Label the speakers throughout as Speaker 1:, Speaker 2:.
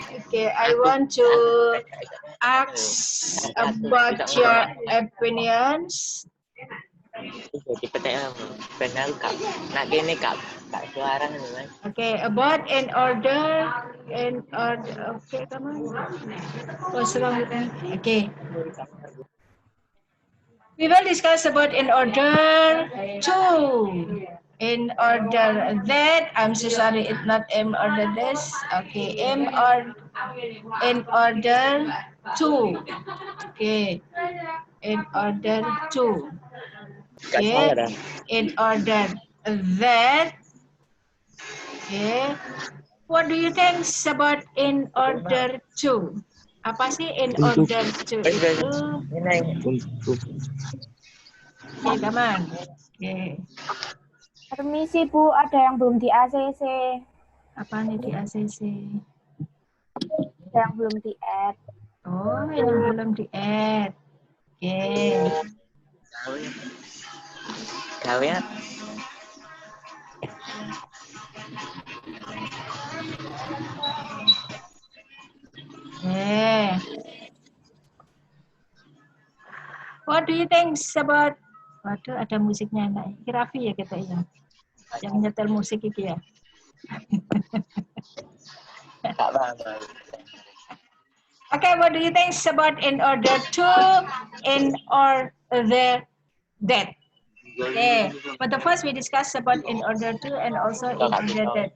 Speaker 1: Okay, I want to ask about your opinions.
Speaker 2: Jadi petek benar kak. Nak gini kak suara nih mas.
Speaker 1: Okay, about in order. Okay, come on. What's wrong with me? Okay. We will discuss about in order two. In order that, I'm so sorry, it's not M order this. Okay, M or in order two. Okay, in order two. Okay, in order that. Okay, what do you think about in order two? Apa sih in order two itu? Okay, come on. Okay.
Speaker 3: Permisi Bu, ada yang belum di ACC.
Speaker 1: Apa nih di ACC?
Speaker 3: Ada yang belum di add.
Speaker 1: Oh, yang belum di add. Oke.
Speaker 2: Kau ya.
Speaker 1: What do you think about? Waduh, ada musiknya enggak? Raffi ya kita ya. Yang nyetel musik itu ya. Okay, what do you think about in order to, in order that? Okay, but the first we discuss about in order to and also in order that.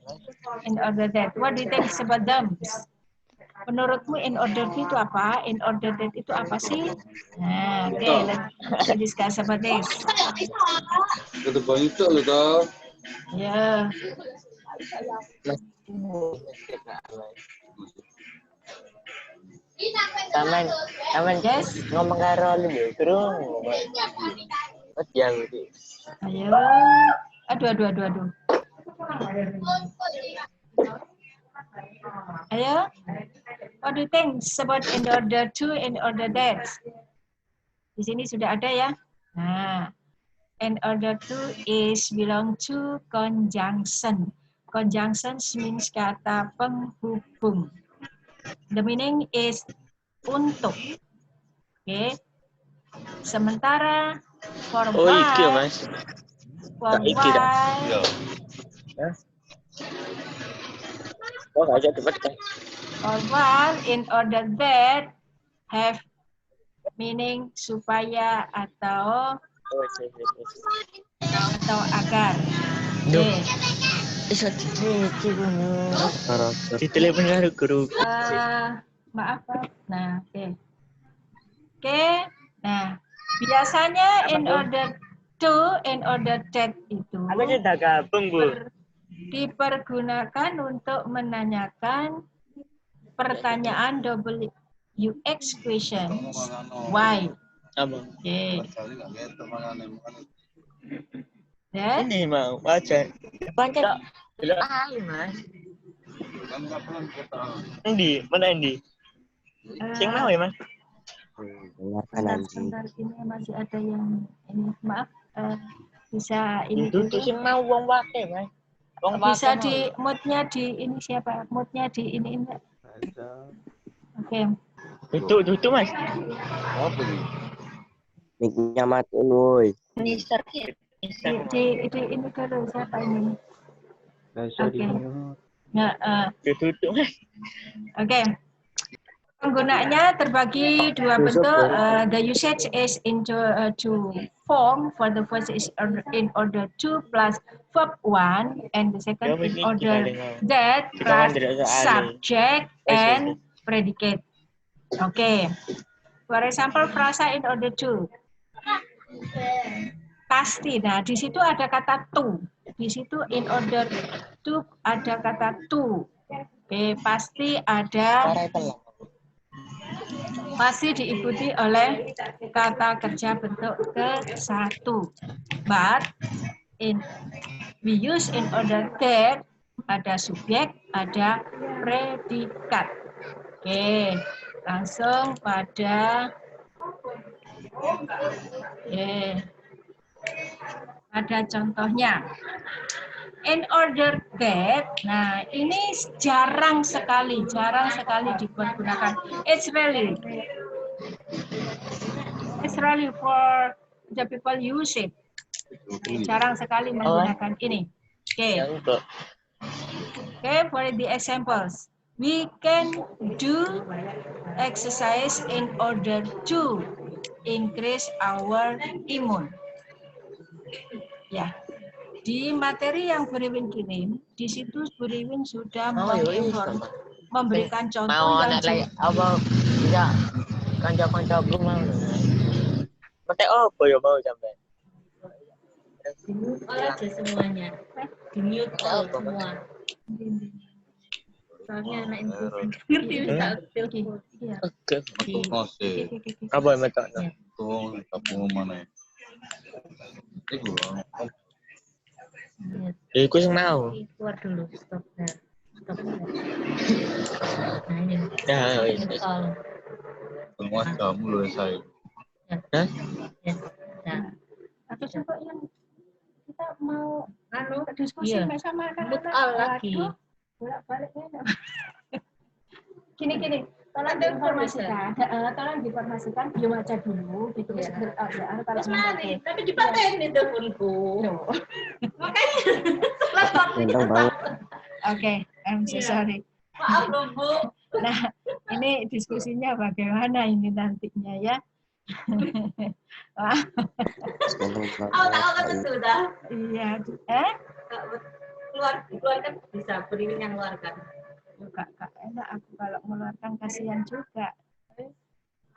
Speaker 1: In order that, what do you think about them? Menurutmu in order to itu apa? In order that itu apa sih? Nah, oke, let's discuss about this. Ya.
Speaker 2: Taman,
Speaker 1: Yes.
Speaker 2: ngomong karo lu terus. Jauh di.
Speaker 1: Ayo. Aduh. Ayo. What do you think about in order to, in order that? Di sini sudah ada ya. Nah, in order to is belong to conjunction. Conjunction means kata penghubung. The meaning is untuk. Okay. Sementara for
Speaker 2: Iki
Speaker 1: while,
Speaker 2: mas.
Speaker 1: for while,
Speaker 2: Oh nggak jadi cepat kan?
Speaker 1: for while in order that have meaning supaya atau agar. Okay.
Speaker 2: Di telepon guru.
Speaker 1: Maaf. Nah, oke. Oke. Nah, biasanya in order to, in order that itu
Speaker 2: Aku sudah gabung Bu.
Speaker 1: dipergunakan untuk menanyakan pertanyaan WX questions. Why?
Speaker 2: Apa?
Speaker 1: Oke. That?
Speaker 2: Ini mau aja. Pancet. Mas. Endi? Mana Endi? Sing mau ya Mas?
Speaker 1: Sebentar, ini masih ada yang ini. Maaf, bisa ini
Speaker 2: Itu
Speaker 1: dulu.
Speaker 2: sing mau wong wake Mas. Wong
Speaker 1: Bisa di moodnya di ini siapa? Moodnya di ini enggak? Oke.
Speaker 2: Itu Mas.
Speaker 4: Apa nih? Mic-nya mati woi.
Speaker 2: Mister.
Speaker 1: Di ini dulu siapa ini? Oke. Nah,
Speaker 2: Itu Mas.
Speaker 1: oke. Penggunaannya terbagi dua bentuk. The usage is into two form. For the first is in order to plus verb one, and the second in order that plus subject and predicate. Okay. For example, frasa in order to. Pasti. Nah, di situ ada kata to. Di situ in order to ada kata to. Oke, pasti ada. Masih diikuti oleh kata kerja bentuk ke-1. But we use in order that ada subjek, ada predikat. Oke, langsung pada ada contohnya. In order that, nah ini jarang sekali dipergunakan. It's really for the people use it. Jarang sekali menggunakan ini. Oke. Okay, for the examples, we can do exercise in order to increase our immune. Ya, di materi yang Buriwin kirim, di situ Buriwin sudah memberikan contoh
Speaker 2: mau
Speaker 1: yang
Speaker 2: anak lain apa enggak kanca-kancaku mau. Mate apa ya mau sampai?
Speaker 5: Di-mute all aja semuanya. Di-mute all semua. Soalnya anak inklusi. Ngerti bisa telepon.
Speaker 2: Oke.
Speaker 6: Masih.
Speaker 2: Apa yang betul?
Speaker 6: Tuh, tabung mana? Itu
Speaker 2: Iku sing mau.
Speaker 5: Keluar dulu, stop there. Stop there. Nah ini.
Speaker 2: Ya, ini.
Speaker 5: All.
Speaker 6: semua kamu loh saya.
Speaker 2: Hah?
Speaker 5: Ya. Nah.
Speaker 1: atau coba yang kita mau diskusi
Speaker 5: Iya.
Speaker 1: sama
Speaker 5: Mute
Speaker 1: anak-anak.
Speaker 5: all lagi.
Speaker 1: Waduh, bolak-baliknya. Gini, tolong diinformasikan, belum aja dulu, gitu.
Speaker 5: Terus mana nih? Tapi dipatenin teleponku. Makanya.
Speaker 4: Tentang banget.
Speaker 1: Oke, I'm so sorry.
Speaker 5: Maaf loh, Bu.
Speaker 1: Nah, ini diskusinya bagaimana ini nantinya ya? Wah,
Speaker 5: Tahu kan sudah.
Speaker 1: iya,
Speaker 5: Keluarkan bisa Buriwin yang keluarkan.
Speaker 1: Kak, enak aku kalau mengeluarkan kasihan juga.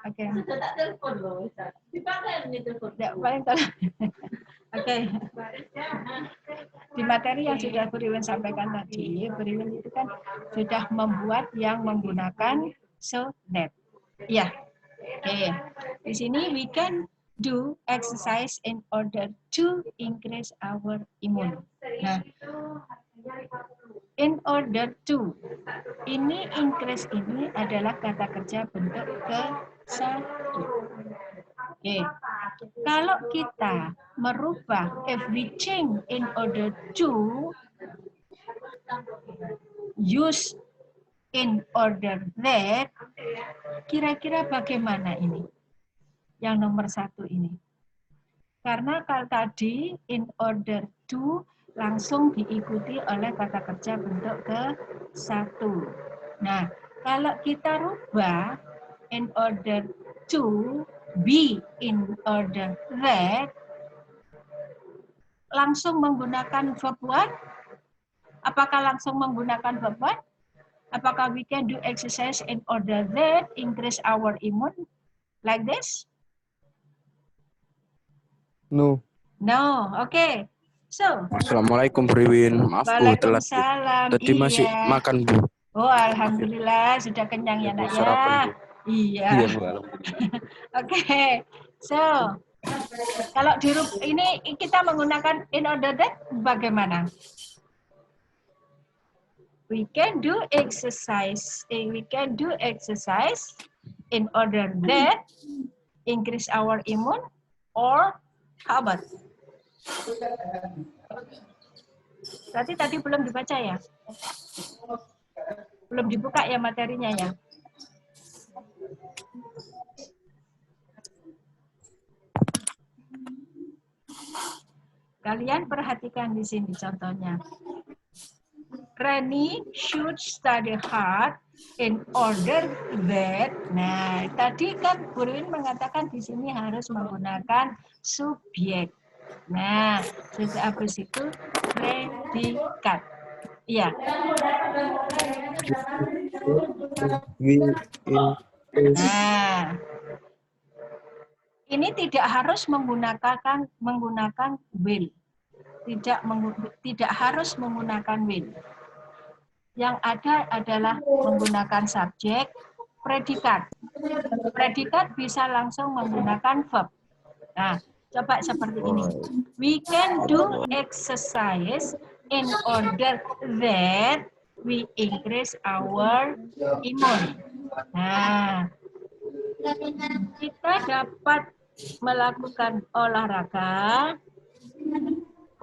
Speaker 1: Oke.
Speaker 5: Sudah tak telepon loh, bisa. Dipakai nih telepon.
Speaker 1: Ya, paling tolong. Oke. Di materi yang sudah Buriwin sampaikan tadi, Buriwin itu kan sudah membuat yang menggunakan so that. Ya. Oke. Di sini we can do exercise in order to increase our immune. Nah, in order to, ini increase ini adalah kata kerja bentuk ke-1. Oke. Kalau kita merubah if we change in order to use in order that, kira-kira bagaimana ini? Yang nomor 1 ini. Karena kalau tadi in order to langsung diikuti oleh kata kerja bentuk ke-1. Nah, kalau kita rubah in order to be in order that, langsung menggunakan verb what? Apakah langsung menggunakan verb what? Apakah we can do exercise in order that increase our immune like this?
Speaker 4: No.
Speaker 1: No, okay. So,
Speaker 4: Assalamualaikum Buriwin. Maaf Bu, telat Bu.
Speaker 1: Waalaikumsalam.
Speaker 4: Tadi masih makan Bu.
Speaker 1: Oh, alhamdulillah sudah kenyang ya nak ya.
Speaker 4: Sarapan, Bu.
Speaker 1: Iya.
Speaker 4: Iya Bu, alhamdulillah.
Speaker 1: Oke. So, kalau di ini kita menggunakan in order that bagaimana? We can do exercise. We can do exercise in order that increase our immune, or how about? Berarti tadi belum dibaca ya? Belum dibuka ya materinya ya? Kalian perhatikan di sini contohnya. Rani should study hard in order that. Nah, tadi kan Buriwin mengatakan di sini harus menggunakan subjek. Nah, setelah habis itu predikat. Iya. Nah, ini tidak harus menggunakan will. Tidak harus menggunakan will. Yang ada adalah menggunakan subjek, predikat. Predikat bisa langsung menggunakan verb. Nah, coba seperti ini. We can do exercise in order that we increase our immune. Nah, kita dapat melakukan olahraga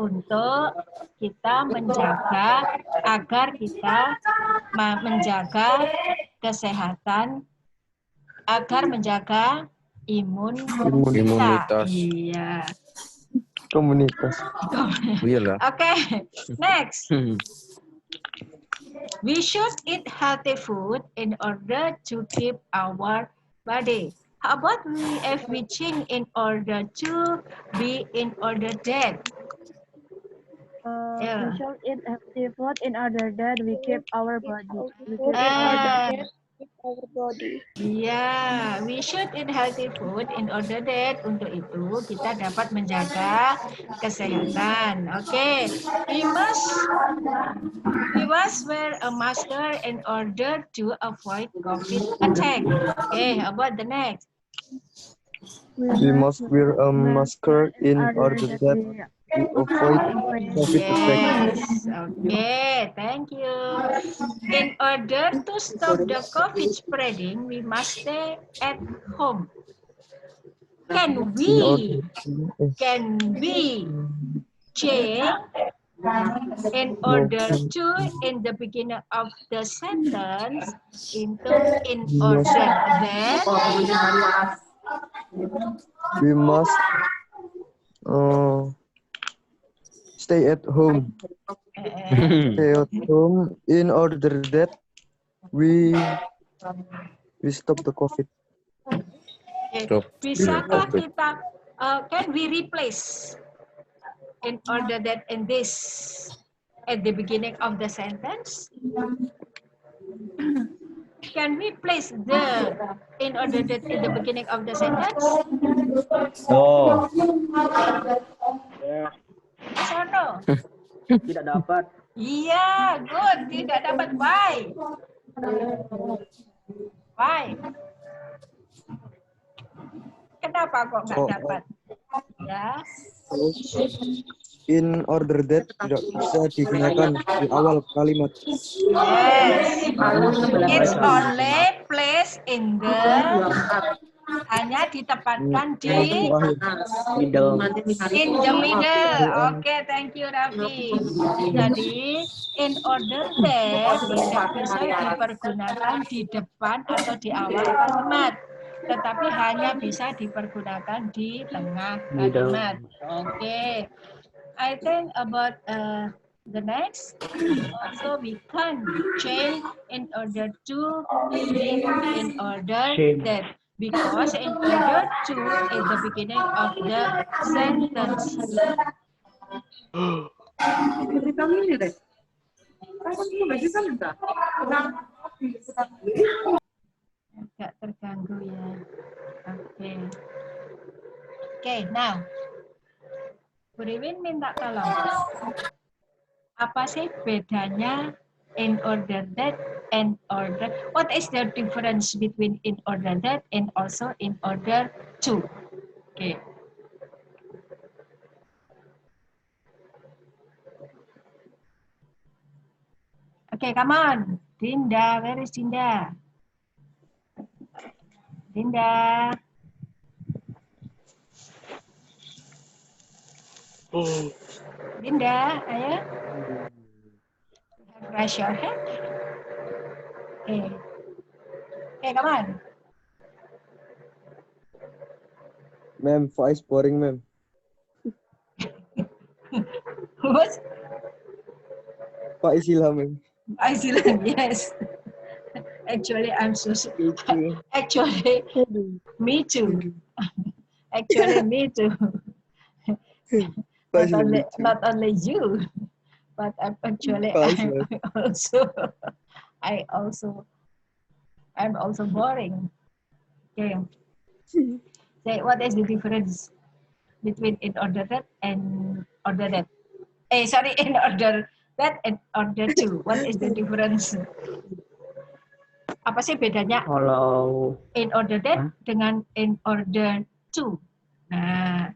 Speaker 1: untuk kita menjaga agar kita menjaga kesehatan, agar menjaga imun kita.
Speaker 4: Imunitas.
Speaker 1: Iya.
Speaker 4: Komunitas. Iyalah.
Speaker 1: Oke, next. We should eat healthy food in order to keep our body. How about if we change in order to be in order that? Yeah.
Speaker 3: We should eat healthy food in order that we keep our body. Our body.
Speaker 1: Yeah, we should eat healthy food in order that untuk itu kita dapat menjaga kesehatan. Oke, we must wear a mask in order to avoid COVID attack. Okay, how about the next?
Speaker 7: We must wear a mask in order that we avoid COVID attack.
Speaker 1: Yes, okay, thank you. In order to stop the COVID spreading, we must stay at home. Can we change in order to in the beginning of the sentence into in order that?
Speaker 7: We must stay at home. Stay at home in order that we stop the COVID.
Speaker 1: Okay. Bisakah kita can we replace in order that in this at the beginning of the sentence? Can we place the in order that in the beginning of the sentence?
Speaker 2: Oh.
Speaker 1: Yes or no?
Speaker 2: Tidak dapat.
Speaker 1: Iya, good. Tidak dapat. Why? Why? Kenapa kok nggak dapat? Ya.
Speaker 7: In order that tidak bisa digunakan di awal kalimat.
Speaker 1: Yes. It's only placed in the hanya ditempatkan di
Speaker 2: Middle.
Speaker 1: in the middle. Oke, thank you Raffi. Jadi in order that tidak bisa dipergunakan di depan atau di awal kalimat, tetapi hanya bisa dipergunakan di tengah kalimat. Oke. I think about the next. Also, we can change in order to be in order that because in order to is the beginning of the sentence. Agak terganggu ya. Oke. Oke, now. Bu Riwin minta tolong. Apa sih bedanya in order that and order? What is the difference between in order that and also in order to? Okay. Okay, come on. Dinda, where is Dinda? Dinda. Dinda, ayo. Raise your hand. Okay. Okay, come on.
Speaker 7: Ma'am, voice boring, ma'am.
Speaker 1: What?
Speaker 7: Pak Isila, ma'am.
Speaker 1: Iceland, yes. Actually, I'm so actually me too. Actually, me too. Not only you, but actually I'm also boring. Okay. Say what is the difference between in order that and order that? Sorry, in order that and order to. What is the difference? Apa sih bedanya?
Speaker 2: Kalau
Speaker 1: In order that dengan in order to. Nah,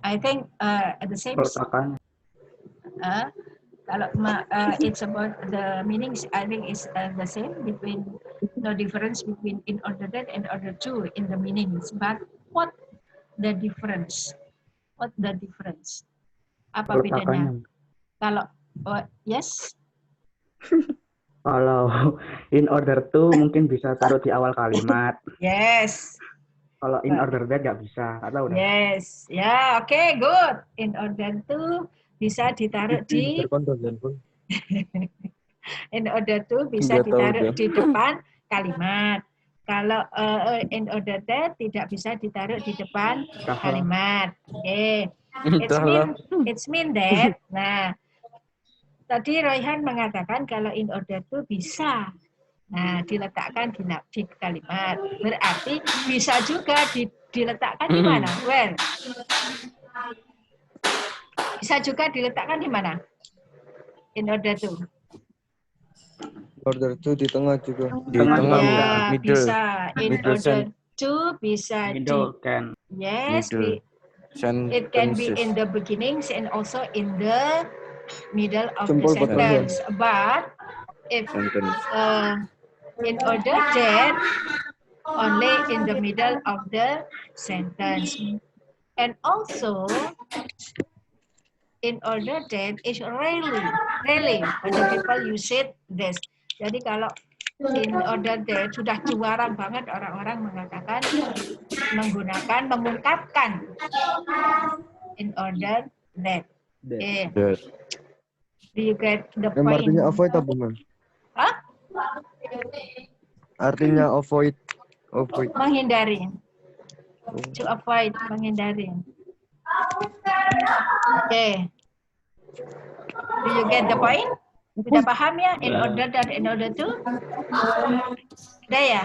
Speaker 1: I think at the same. Kalau it's about the meanings, I think it's the same between no difference between in order that and order to in the meanings. But what the difference? What the difference? Apa bedanya? Kalau yes.
Speaker 8: Kalau in order to mungkin bisa taruh di awal kalimat.
Speaker 1: Yes.
Speaker 8: Kalau in order that nggak bisa, atau udah?
Speaker 1: Yes. Ya, oke, good. In order to bisa ditaruh di in order to bisa
Speaker 4: Nggak tahu
Speaker 1: ditaruh
Speaker 4: dia.
Speaker 1: di depan kalimat. Kalau in order that tidak bisa ditaruh di depan kalimat. Oke.
Speaker 4: Entahlah.
Speaker 1: It's mean that. Nah, tadi Royhan mengatakan kalau in order to bisa. Nah, diletakkan di kalimat. Berarti bisa juga diletakkan di mana? Where? Bisa juga diletakkan di mana? In order to.
Speaker 7: Order to di tengah juga.
Speaker 4: Di tengah,
Speaker 1: Ya,
Speaker 4: middle.
Speaker 1: bisa. In
Speaker 4: Middle
Speaker 1: order to bisa
Speaker 8: Middle can.
Speaker 1: yes,
Speaker 4: Middle.
Speaker 1: it can be
Speaker 4: Sentences.
Speaker 1: in the beginnings and also in the middle of
Speaker 7: Jempol
Speaker 1: the sentence. But if
Speaker 4: Sentence.
Speaker 1: in order that only in the middle of the sentence. And also in order that is really when the people use it this. Jadi kalau in order that sudah juara banget orang-orang mengatakan mengungkapkan in order that. Okay.
Speaker 4: That.
Speaker 1: Do you get the
Speaker 7: Yang
Speaker 1: point?
Speaker 7: artinya avoid apa, Bang?
Speaker 1: Hah?
Speaker 7: Artinya avoid.
Speaker 1: Menghindari. To avoid, menghindari. Oke. Do you get the point? Sudah paham ya? In order dan in order to? Udah ya?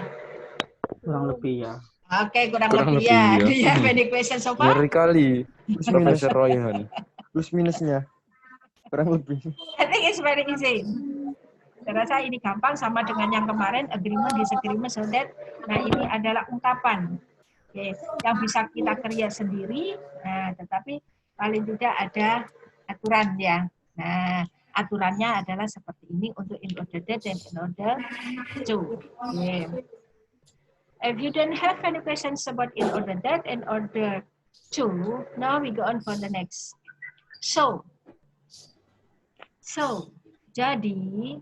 Speaker 8: Kurang lebih ya.
Speaker 1: Oke, kurang
Speaker 4: Kurang
Speaker 1: lebih
Speaker 4: lebih,
Speaker 1: ya.
Speaker 4: ya.
Speaker 1: Do you have any question so far?
Speaker 4: Ngeri kali. Profesor Royhan.
Speaker 7: Plus minusnya. Kurang lebih.
Speaker 1: I think it's very easy. Saya rasa ini gampang sama dengan yang kemarin, agreement, disagreement, so that. Nah, ini adalah ungkapan. Oke, yang bisa kita kerja sendiri, nah, tetapi paling tidak ada aturan ya. Nah, aturannya adalah seperti ini untuk in order that dan in order to. Okay. If you don't have any questions about in order that and order to, now we go on for the next. So, jadi,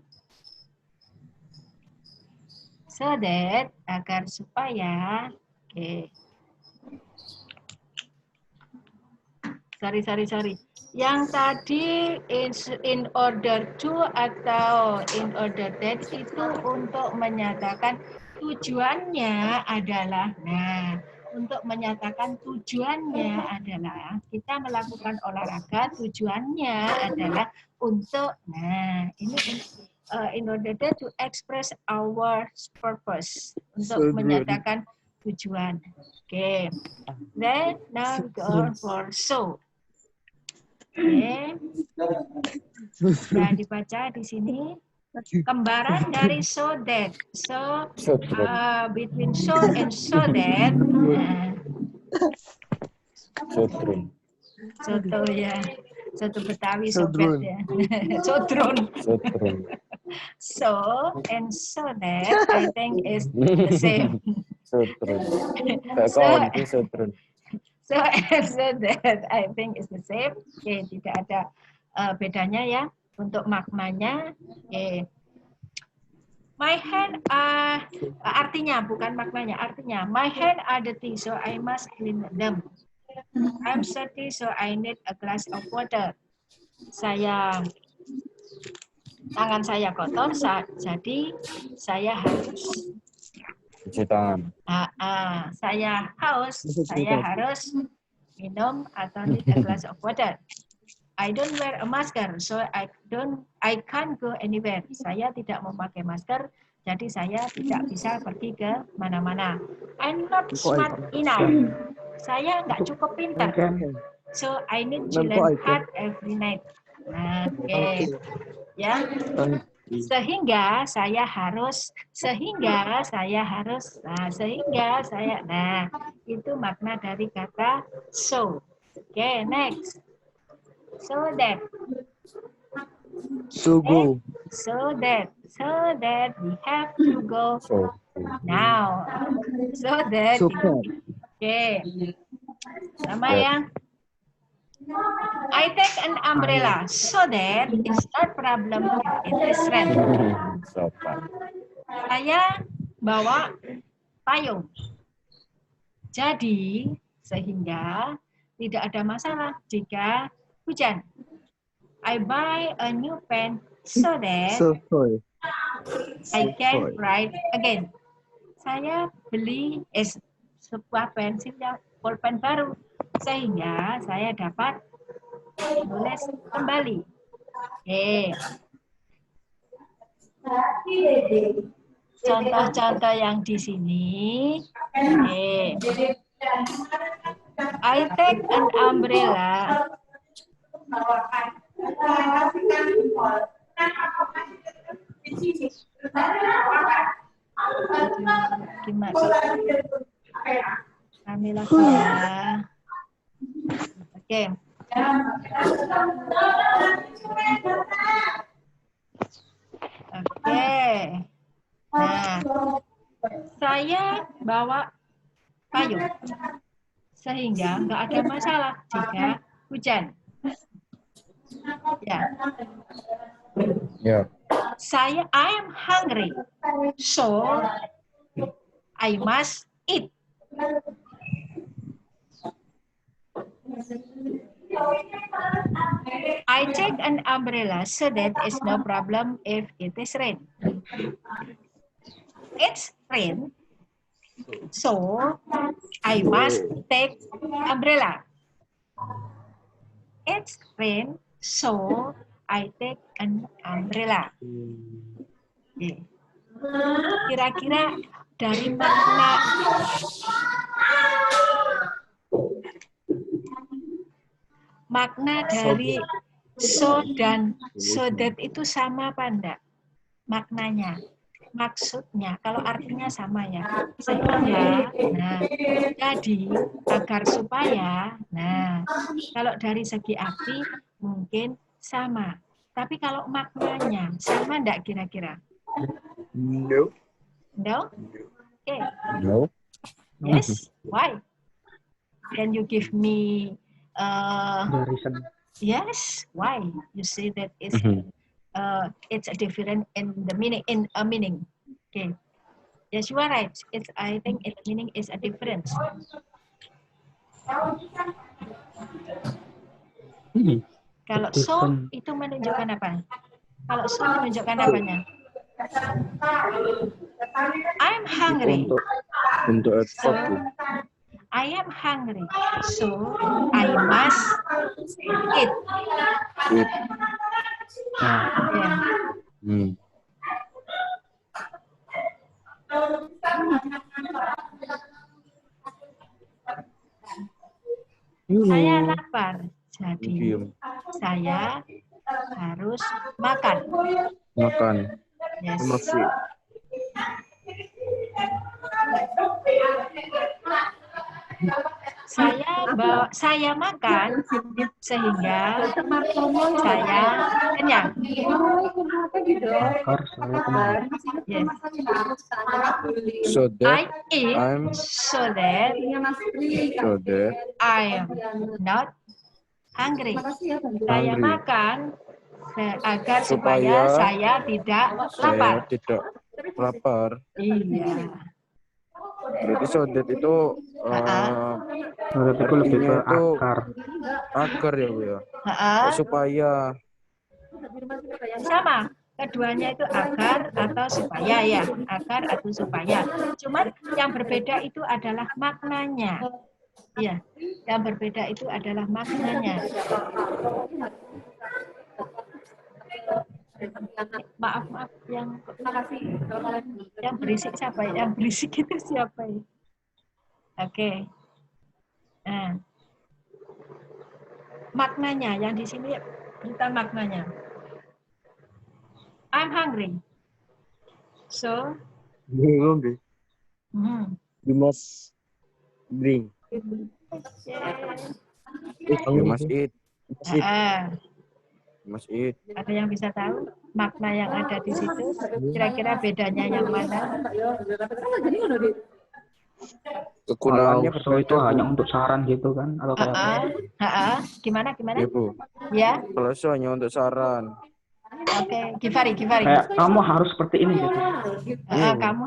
Speaker 1: so that agar supaya, okay. Sorry. Yang tadi in order to atau in order that itu untuk menyatakan tujuannya adalah, nah, untuk menyatakan tujuannya adalah kita melakukan olahraga, tujuannya adalah untuk, nah, ini in order that to express our purpose, untuk menyatakan tujuan. Oke. Then now we go on for so. Oke. Nah, dibaca di sini kembaran dari so that. So between so and so that. Soto ya. Soto Betawi sobat ya. Sotron. So and so that I think is the same.
Speaker 4: Sotron.
Speaker 1: So and so that I think is the same. Oke, tidak ada bedanya ya untuk maknanya. Oke. My hand artinya bukan maknanya, artinya my hand are dirty so I must clean them. I'm thirsty so I need a glass of water. Tangan saya kotor, jadi saya harus
Speaker 4: cuci tangan.
Speaker 1: Saya haus, saya harus minum atau need a glass of water. I don't wear a masker, so I can't go anywhere. Saya tidak memakai masker, jadi saya tidak bisa pergi ke mana-mana. I'm not smart enough. Saya nggak cukup pintar. So I need to learn hard every night. Oke. Ya. Sehingga saya harus, nah, itu makna dari kata so. Oke, next. So that.
Speaker 7: So go.
Speaker 1: So that we have to go now. So that.
Speaker 7: So far.
Speaker 1: Oke. Sama ya. I take an umbrella so that it's not problem if it is rain.
Speaker 4: Sopan.
Speaker 1: Saya bawa payung. Jadi, sehingga tidak ada masalah jika hujan. I buy a new pen so that
Speaker 7: Soy.
Speaker 1: I can write again. Saya beli sebuah pensil yang pulpen baru sehingga saya dapat menulis kembali. Contoh-contoh yang di sini. I take an umbrella. Gimana? Kami lagi ya. Oke. Oke. Nah, saya bawa payung sehingga nggak ada masalah jika hujan. Ya.
Speaker 4: Ya.
Speaker 1: I am hungry, so I must eat. I take an umbrella so that it's no problem if it is rain. It's rain, so I must take umbrella. It's rain, so I take an umbrella. Kira-kira dari makna dari so dan so that itu sama apa enggak? Maknanya, maksudnya, kalau artinya sama ya. Sehingga, nah, jadi agar supaya, nah, kalau dari segi arti mungkin sama. Tapi kalau maknanya sama enggak kira-kira?
Speaker 7: No.
Speaker 1: No? Okay.
Speaker 4: No.
Speaker 1: Yes. Why? Can you give me
Speaker 8: The reason.
Speaker 1: yes? Why? You say that it's a different in the meaning meaning. Okay. Yes, you are right. I think its meaning is a difference. Kalau so itu menunjukkan apa? Kalau so menunjukkan apanya? I'm hungry.
Speaker 7: Untuk
Speaker 1: So,
Speaker 7: ekspor.
Speaker 1: I am hungry, so I must eat. Yeah. Saya lapar, jadi saya harus makan.
Speaker 4: Makan.
Speaker 1: Yes.
Speaker 7: Masih.
Speaker 1: Saya makan sehingga saya kenyang. Yes.
Speaker 4: So that
Speaker 1: I eat so that I am not hungry. Saya makan agar supaya saya tidak lapar.
Speaker 4: Saya tidak lapar.
Speaker 1: Iya.
Speaker 4: Berarti so that itu
Speaker 8: Berarti itu lebih ke akar.
Speaker 4: akar ya Bu ya. Supaya
Speaker 1: Sama. Keduanya itu agar atau supaya ya. Agar atau supaya. Cuman yang berbeda itu adalah maknanya. Iya. Yang berbeda itu adalah maknanya. Maaf yang berisik siapa ya? Yang berisik itu siapa ya? Oke. Nah. Maknanya yang di sini kita maknanya. I'm hungry. So
Speaker 7: You must drink.
Speaker 4: you must eat. Must eat.
Speaker 1: Ada yang bisa tahu makna yang ada di situ? Kira-kira bedanya yang mana?
Speaker 4: Kegunaannya
Speaker 8: Kalau so itu
Speaker 4: berbeda, Bu.
Speaker 8: hanya untuk saran gitu kan atau kayak apa?
Speaker 1: Gimana?
Speaker 4: Iya, Bu.
Speaker 1: Ya,
Speaker 4: Kalau so hanya untuk saran.
Speaker 1: oke. Gifari.
Speaker 8: Kayak kamu harus seperti ini gitu.
Speaker 1: Kamu,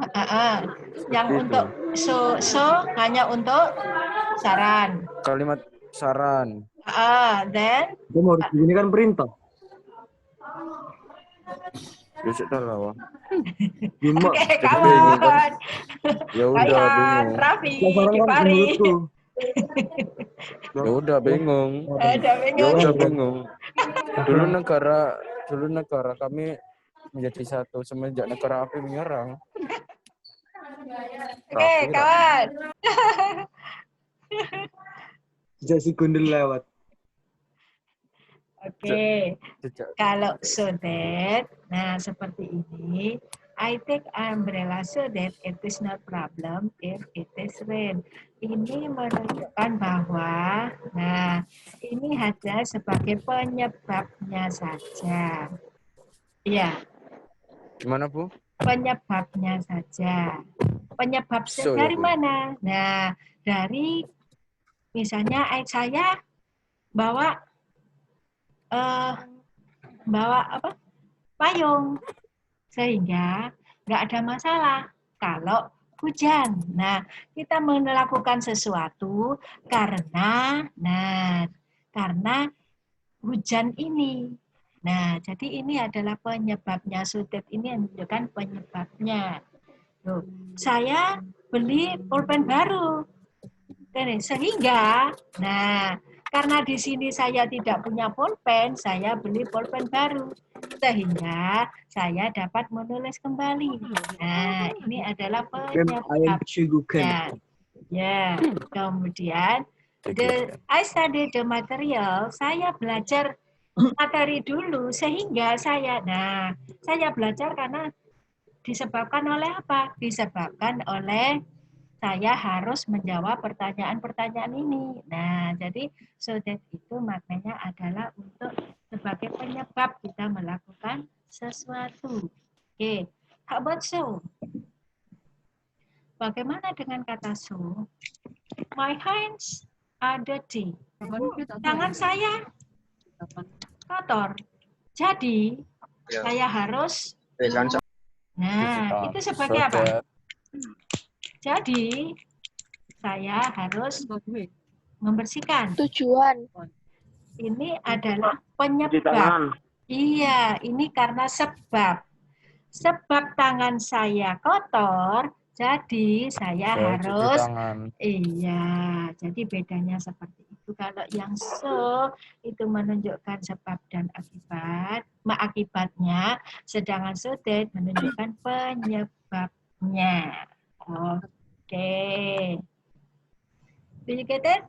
Speaker 1: yang
Speaker 4: Seperti
Speaker 1: untuk so hanya untuk saran.
Speaker 4: Kalimat saran.
Speaker 1: Then,
Speaker 7: Kamu harus begini kan perintah.
Speaker 4: Besok dah lah, Wak.
Speaker 7: Cuma
Speaker 1: oke,
Speaker 4: bingung kan?
Speaker 1: kawan.
Speaker 4: Ya udah
Speaker 1: Raihan,
Speaker 4: bingung.
Speaker 1: Raffi,
Speaker 7: saran kan
Speaker 1: Gifari.
Speaker 7: menurutku.
Speaker 4: Ya udah bingung.
Speaker 1: Ada
Speaker 4: Ya
Speaker 1: bingung.
Speaker 4: udah bingung. Dulu negara kami menjadi satu semenjak negara api menyerang.
Speaker 1: Oke, kawan.
Speaker 7: Jasi gundul lewat.
Speaker 1: Oke.
Speaker 4: Sejak
Speaker 1: Kalau so that, nah seperti ini. I take umbrella so that it is not problem if it is rain. Ini menunjukkan bahwa, nah ini hanya sebagai penyebabnya saja. Iya,
Speaker 4: gimana, Bu?
Speaker 1: penyebabnya saja. Penyebab
Speaker 4: So,
Speaker 1: dari
Speaker 4: ya, Bu.
Speaker 1: mana? Nah, dari misalnya saya bawa apa? Payung, sehingga nggak ada masalah kalau hujan. Nah, kita melakukan sesuatu karena hujan ini. Nah, jadi ini adalah penyebabnya. Sudet ini menunjukkan penyebabnya. Loh, saya beli pulpen baru. Sehingga, karena di sini saya tidak punya pulpen, saya beli pulpen baru. Sehingga saya dapat menulis kembali. Nah, ini adalah penyebabnya. Ya, kemudian I study the material, saya belajar materi dulu sehingga saya belajar karena disebabkan oleh apa? Disebabkan oleh saya harus menjawab pertanyaan-pertanyaan ini. Nah, jadi so that itu maknanya adalah untuk sebagai penyebab kita melakukan sesuatu. Oke, how about so? Bagaimana dengan kata so? My hands are dirty. Tangan saya kotor. Jadi, saya harus itu sebagai apa? Jadi, saya harus membersihkan.
Speaker 3: Tujuan.
Speaker 1: Ini adalah penyebab. Iya, ini karena sebab. Sebab tangan saya kotor, jadi saya harus. Iya, jadi bedanya seperti itu. Kalau yang so, itu menunjukkan sebab dan akibatnya. Sedangkan so that menunjukkan penyebabnya. Okay. Do you get it?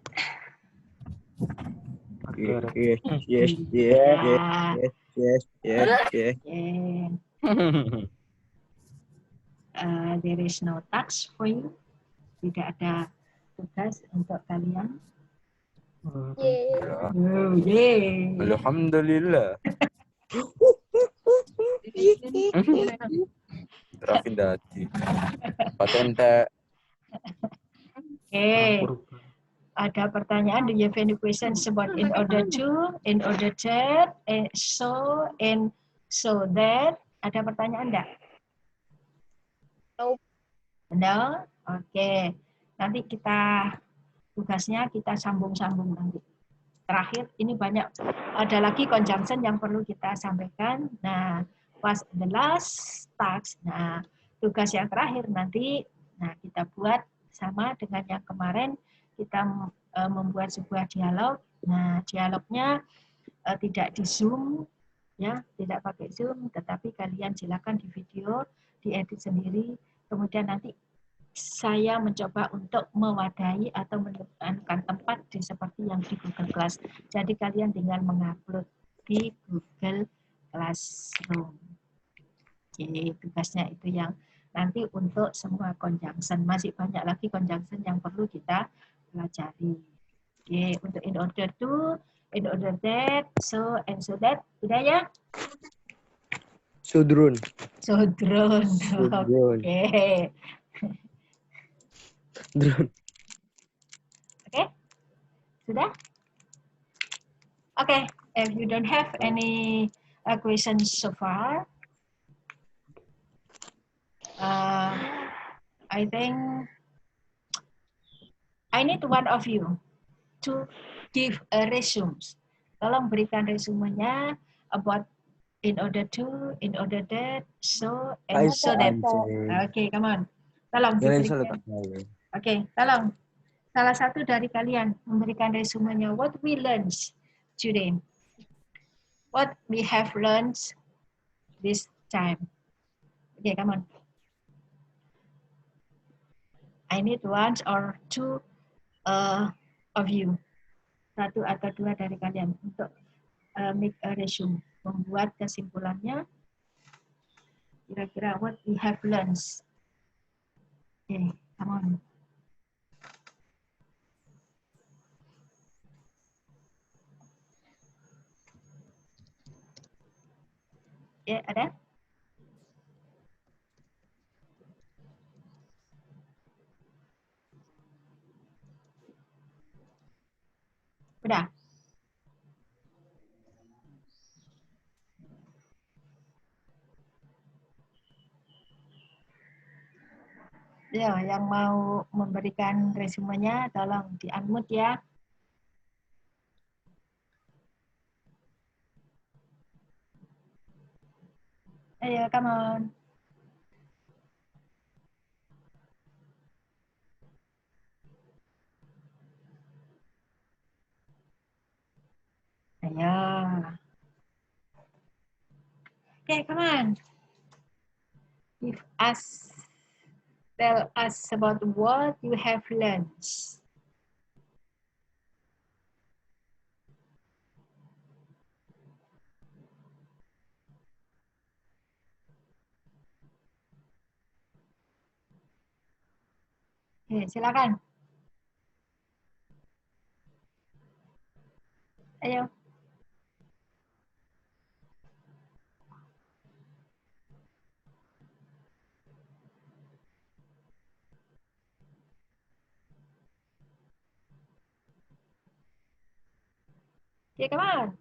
Speaker 7: Yes.
Speaker 1: There is no tax for you. Tidak ada tugas untuk kalian.
Speaker 4: Alhamdulillah. Terafin dati. Patente.
Speaker 1: Oke. Ada pertanyaan, do you have any questions about in order to, in order that, so, and so that? Ada pertanyaan enggak? No? Oke. Nanti tugasnya kita sambung-sambung nanti. Terakhir, ini banyak, ada lagi conjunction yang perlu kita sampaikan. Nah, was the last task. Nah, tugas yang terakhir nanti, kita buat sama dengan yang kemarin, kita membuat sebuah dialog. Nah, dialognya tidak di Zoom, ya, tidak pakai Zoom, tetapi kalian silakan di video, diedit sendiri. Kemudian nanti saya mencoba untuk mewadahi atau menemukan tempat seperti yang di Google Class. Jadi kalian tinggal mengupload di Google Classroom. Jadi tugasnya itu yang nanti untuk semua conjunction. Masih banyak lagi conjunction yang perlu kita pelajari. Oke, untuk in order to, in order that, so and so that, udah ya?
Speaker 7: Sudrun.
Speaker 1: Oke.
Speaker 7: Drun.
Speaker 1: Sudah? Okay, if you don't have any questions so far, I think I need one of you to give a resume. Tolong berikan resumenya about in order to, in order that, so, and so that. Okay, come on. Tolong diberikan. Okay, tolong. Salah satu dari kalian memberikan resumenya. What we learned today. What we have learned this time. Okay, come on. I need one or two of you. Satu atau dua dari kalian untuk make a resume. Membuat kesimpulannya. Kira-kira what we have learned. Okay, come on. Ya, ada? Udah? Ya, yang mau memberikan resumenya tolong di-unmute ya. Ayo, come on. Ayo. Okay, come on. Tell us about what you have learned. Oke, silakan. Ayo. Oke, come on.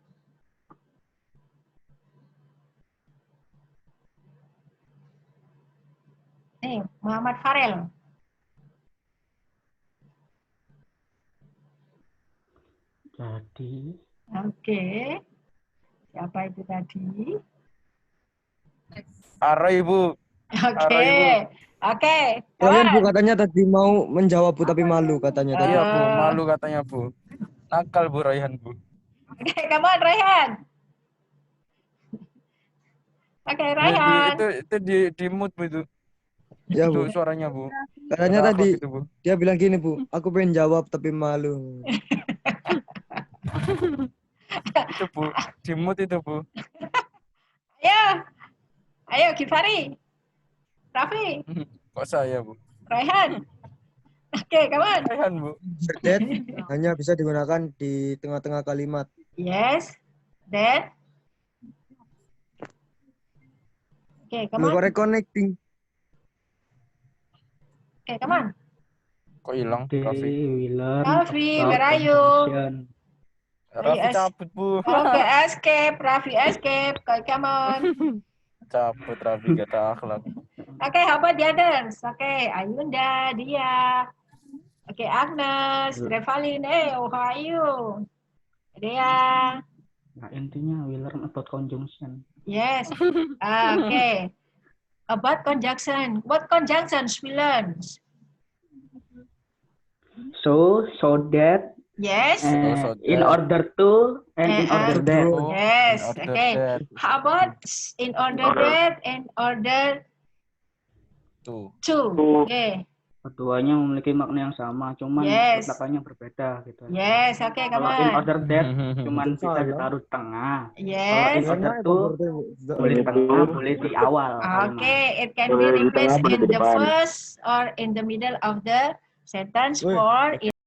Speaker 1: Nih, Muhammad Farel.
Speaker 8: Jadi,
Speaker 1: Oke. Siapa itu tadi?
Speaker 4: Arah ibu.
Speaker 1: Oke. Oke.
Speaker 7: Kalian Bu katanya tadi mau menjawab Bu tapi malu katanya tadi.
Speaker 4: Iya Bu, malu katanya Bu. Nakal Bu Raihan Bu.
Speaker 1: Oke, come on Raihan. Oke, Raihan.
Speaker 4: Itu di mute Bu itu.
Speaker 7: Ya Bu.
Speaker 4: Itu suaranya Bu.
Speaker 7: Katanya
Speaker 4: Ada
Speaker 7: tadi
Speaker 4: akhlak itu, Bu.
Speaker 7: dia bilang gini Bu, aku pengen jawab tapi malu.
Speaker 4: Itu Bu, di mute itu Bu.
Speaker 1: Ayo Gifari. Raffi.
Speaker 4: Kok saya Bu?
Speaker 1: Raihan. Oke, come on.
Speaker 4: Raihan Bu.
Speaker 7: That hanya bisa digunakan di tengah-tengah kalimat.
Speaker 1: Yes. Then. Oke, come on.
Speaker 7: Reconnecting.
Speaker 1: Oke, come on.
Speaker 4: Kok hilang?
Speaker 8: they
Speaker 4: Raffi.
Speaker 8: will learn
Speaker 1: Raffi,
Speaker 8: about
Speaker 1: where are you?
Speaker 8: conjunction.
Speaker 4: Raffi cabut Bu.
Speaker 1: Oke, escape. Raffi escape. Okay, come on.
Speaker 4: Cabut Raffi, gak ada akhlak.
Speaker 1: Oke, how about the others? Oke, Ayunda, Dia. Oke, Agnes, Revalin. Hey, how are you? Dia.
Speaker 8: Nah, intinya we learn about conjunction.
Speaker 1: Yes. Okay. About conjunction. What conjunctions we learn?
Speaker 8: So that,
Speaker 1: Yes.
Speaker 4: So
Speaker 8: in
Speaker 4: that.
Speaker 8: order to, and in order that.
Speaker 1: Yes.
Speaker 4: In order
Speaker 1: Okay.
Speaker 4: that.
Speaker 1: How about in order that and order
Speaker 4: Tuh.
Speaker 1: to? Okay.
Speaker 8: Keduanya memiliki makna yang sama, cuman
Speaker 1: Yes.
Speaker 8: letaknya berbeda gitu.
Speaker 1: Yes. Okay, come
Speaker 8: Kalau in
Speaker 1: on.
Speaker 8: order that cuman bisa ditaruh di tengah. Kalau
Speaker 1: Yes.
Speaker 8: in order to boleh di tengah, boleh di awal.
Speaker 1: Okay. It can be replaced in the first or in the middle of the sentence for